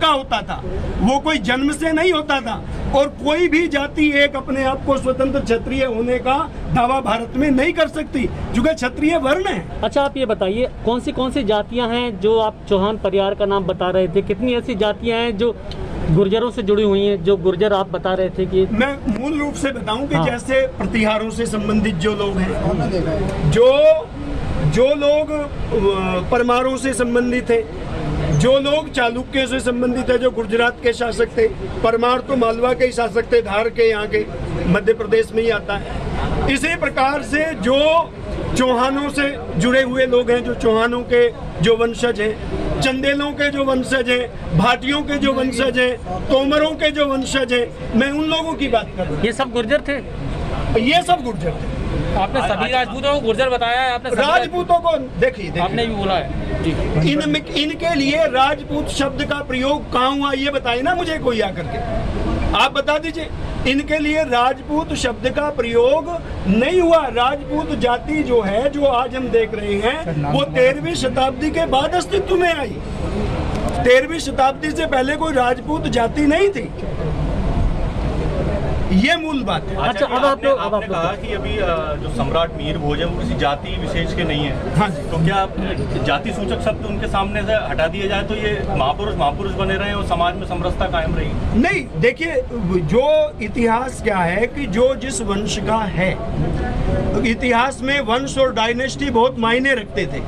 का होता था, वो कोई जन्म से नहीं होता था। और कोई भी जाति एक अपने आप को स्वतंत्र क्षत्रिय होने का दावा भारत में नहीं कर सकती, क्योंकि क्षत्रिय वर्ण है। अच्छा, आप ये बताइए कौन सी जातियां हैं जो आप चौहान परिवार का नाम बता रहे थे, कितनी ऐसी जातियां हैं जो गुर्जरों से जुड़ी हुई हैं, जो गुर्जर आप बता रहे थे कि मैं मूल रूप से बताऊं कि हाँ। जैसे प्रतिहारों से संबंधित जो लोग हैं, जो लोग परमारों से संबंधित है, जो लोग चालुक्य से संबंधित है, जो गुजरात के शासक थे, परमार तो मालवा के ही शासक थे, धार के यहाँ के मध्य प्रदेश में ही आता है। इसी प्रकार से जो चौहानों से जुड़े हुए लोग हैं, जो चौहानों के जो वंशज हैं, चंदेलों के जो वंशज हैं, भाटियों के जो वंशज हैं, तोमरों के जो वंशज हैं, मैं उन लोगों की बात कर रहा हूँ। ये सब गुर्जर थे? ये सब गुर्जर थे। आपने सभी राजपूतों को गुर्जर बताया है, आपने राजपूतों को देखिए आपने भी बोला है जी। इनके लिए राजपूत शब्द का प्रयोग कहाँ हुआ ये बताइए ना मुझे कोई आकर के, आप बता दीजिए। इनके लिए राजपूत शब्द का प्रयोग नहीं हुआ। राजपूत जाति जो है, जो आज हम देख रहे हैं, वो 13वीं शताब्दी के बाद अस्तित्व में आई। 13वीं शताब्दी से पहले कोई राजपूत जाति नहीं थी, ये मूल बात है। अच्छा, अब आपने कहा कि अभी जो सम्राट मीर भोज है वो किसी जाति विशेष के नहीं है। हाँ जी। तो क्या जाति सूचक शब्द उनके सामने से हटा दिया जाए तो ये महापुरुष बने रहे और समाज में समरसता कायम रही? नहीं, देखिए, जो इतिहास क्या है कि जो जिस वंश का है, इतिहास में वंश और डायनेस्टी बहुत मायने रखते थे,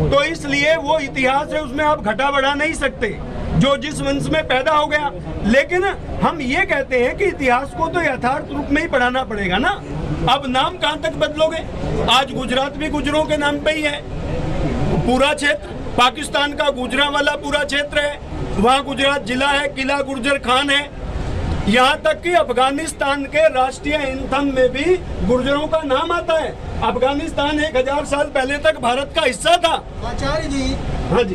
तो इसलिए वो इतिहास है, उसमें आप घटा बढ़ा नहीं सकते, जो जिस वंश में पैदा हो गया। लेकिन हम ये कहते हैं कि इतिहास को तो यथार्थ रूप में ही पढ़ाना पड़ेगा ना। अब नाम कहां तक बदलोगे? आज गुजरात भी गुजरों के नाम पे ही है, पूरा क्षेत्र पाकिस्तान का गुजरांवाला पूरा क्षेत्र है, वहाँ गुजरात जिला है, किला गुर्जर खान है। यहाँ तक कि अफगानिस्तान के राष्ट्रीय एंथम में भी गुर्जरों का नाम आता है। अफगानिस्तान 1000 साल पहले तक भारत का हिस्सा था। आचार्य जी, हाँ जी,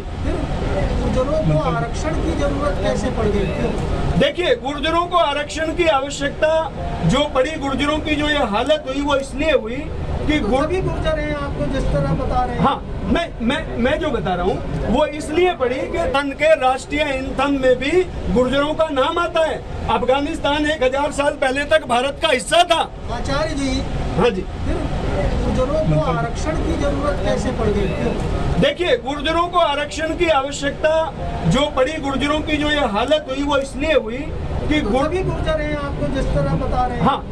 गुर्जरों को आरक्षण की जरूरत कैसे पड़ गई? देखिए, गुर्जरों को आरक्षण की आवश्यकता जो पड़ी, गुर्जरों की जो ये हालत हुई, वो इसलिए हुई कि सभी गुर्जर हैं, आपको जिस तरह बता रहे हैं। हाँ, मैं जो बता रहा हूँ वो इसलिए पड़ी कि तन के राष्ट्रीय एंथम में भी गुर्जरों का नाम आता है। अफगानिस्तान 1000 साल पहले तक भारत का हिस्सा था। आचार्य जी, हाँ जी, गुर्जरों को आरक्षण की जरूरत कैसे पड़ गई? देखिए, गुर्जरों को आरक्षण की आवश्यकता जो पड़ी, गुर्जरों की जो ये हालत हुई, वो इसलिए हुई कि सभी गुर्जर हैं, आपको जिस तरह बता रहे हैं। हाँ,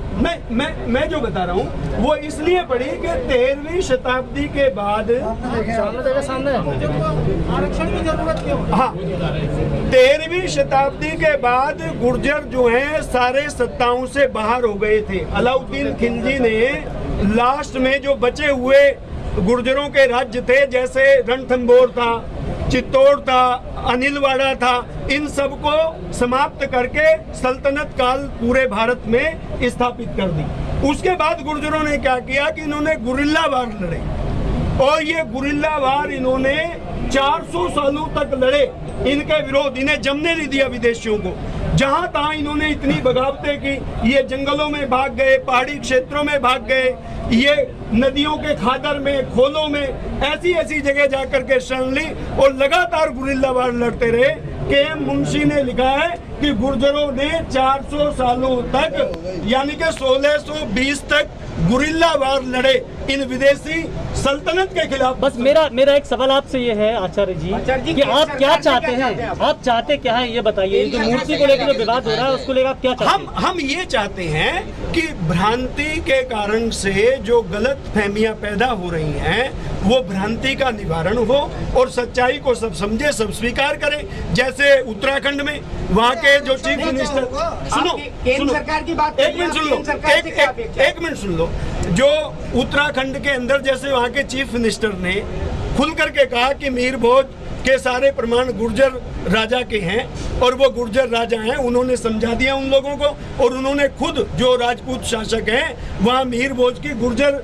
मैं जो बता रहा हूँ वो इसलिए पड़ी कि 13वीं शताब्दी के बाद आरक्षण की जरूरत क्यों? हाँ, 13वीं शताब्दी के बाद गुर्जर जो हैं सारे सत्ताओं से बाहर हो गए थे। अलाउद्दीन खिलजी ने लास्ट में जो बचे हुए गुर्जरों के राज्य थे, जैसे रणथंबोर था, चित्तौड़ था, अनिलवाड़ा था, इन सब को समाप्त करके सल्तनत काल पूरे भारत में स्थापित कर दी। उसके बाद गुर्जरों ने क्या किया कि इन्होंने गुरिल्ला वार लड़े, और ये गुरिल्ला वार इन्होंने 400 सालों तक लड़े। इनके विरोध इन्हें जमने नहीं दिया विदेशियों को। जहां तहां इन्होंने इतनी बगावतें की, ये जंगलों में भाग गए, पहाड़ी क्षेत्रों में भाग गए, ये नदियों के खादर में, खोलों में, ऐसी जगह जाकर के शरण ली और लगातार गुरिल्ला वार लड़ते रहे। के.एम. मुंशी ने लिखा है कि गुर्जरों ने 400 सालों तक, यानी कि 1620 तक गुरिल्ला वार लड़े इन विदेशी सल्तनत के खिलाफ। बस मेरा एक सवाल आपसे ये है आचार्य जी कि आप क्या चाहते हैं? आप चाहते क्या है ये बताइए। जो मूर्ति को लेकर जो विवाद हो रहा है उसको लेकर आप क्या चाहते हैं? हम ये चाहते हैं कि भ्रांति के कारण से जो गलत फहमियां पैदा हो रही हैं, वो भ्रांति का निवारण हो और सच्चाई को सब समझे, सब स्वीकार करें। जैसे उत्तराखंड में वहाँ के जो चीफ मिनिस्टर, सुनो, सरकार की बात, एक मिनट सुन लो, एक मिनट सुन लो। जो उत्तराखंड के अंदर जैसे वहाँ के चीफ मिनिस्टर ने खुल करके कहा कि मीर भोज के सारे प्रमाण गुर्जर राजा के हैं और वो गुर्जर राजा हैं, उन्होंने समझा दिया उन लोगों को, और उन्होंने खुद जो राजपूत शासक हैं वहाँ मीर भोज की गुर्जर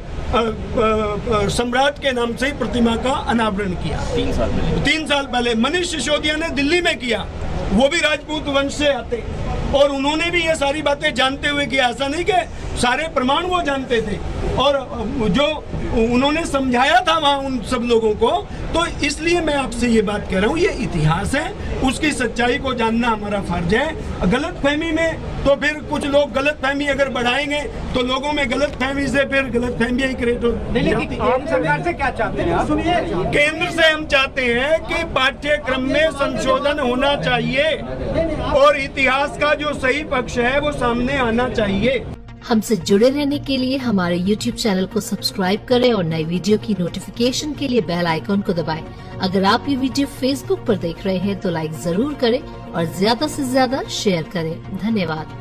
सम्राट के नाम से ही प्रतिमा का अनावरण किया। 3 साल पहले मनीष सिसोदिया ने दिल्ली में किया, वो भी राजपूत वंश से आते, और उन्होंने भी ये सारी बातें जानते हुए किया। ऐसा नहीं कि सारे प्रमाण वो जानते थे और जो उन्होंने समझाया था वहाँ उन सब लोगों को। तो इसलिए मैं आपसे ये बात कह रहा हूँ, ये इतिहास है, उसकी सच्चाई को जानना हमारा फर्ज है। गलतफहमी में तो फिर कुछ लोग गलतफहमी अगर बढ़ाएंगे तो लोगों में गलतफहमी से फिर गलतफहमियां ही क्रिएट हो। आप सरकार से क्या चाहते हैं? सुनिए, केंद्र से हम चाहते हैं कि पाठ्यक्रम में संशोधन होना चाहिए और इतिहास का जो सही पक्ष है वो सामने आना चाहिए। हमसे जुड़े रहने के लिए हमारे YouTube चैनल को सब्सक्राइब करें और नई वीडियो की नोटिफिकेशन के लिए बेल आइकॉन को दबाएं। अगर आप ये वीडियो Facebook पर देख रहे हैं तो लाइक जरूर करें और ज्यादा से ज्यादा शेयर करें। धन्यवाद।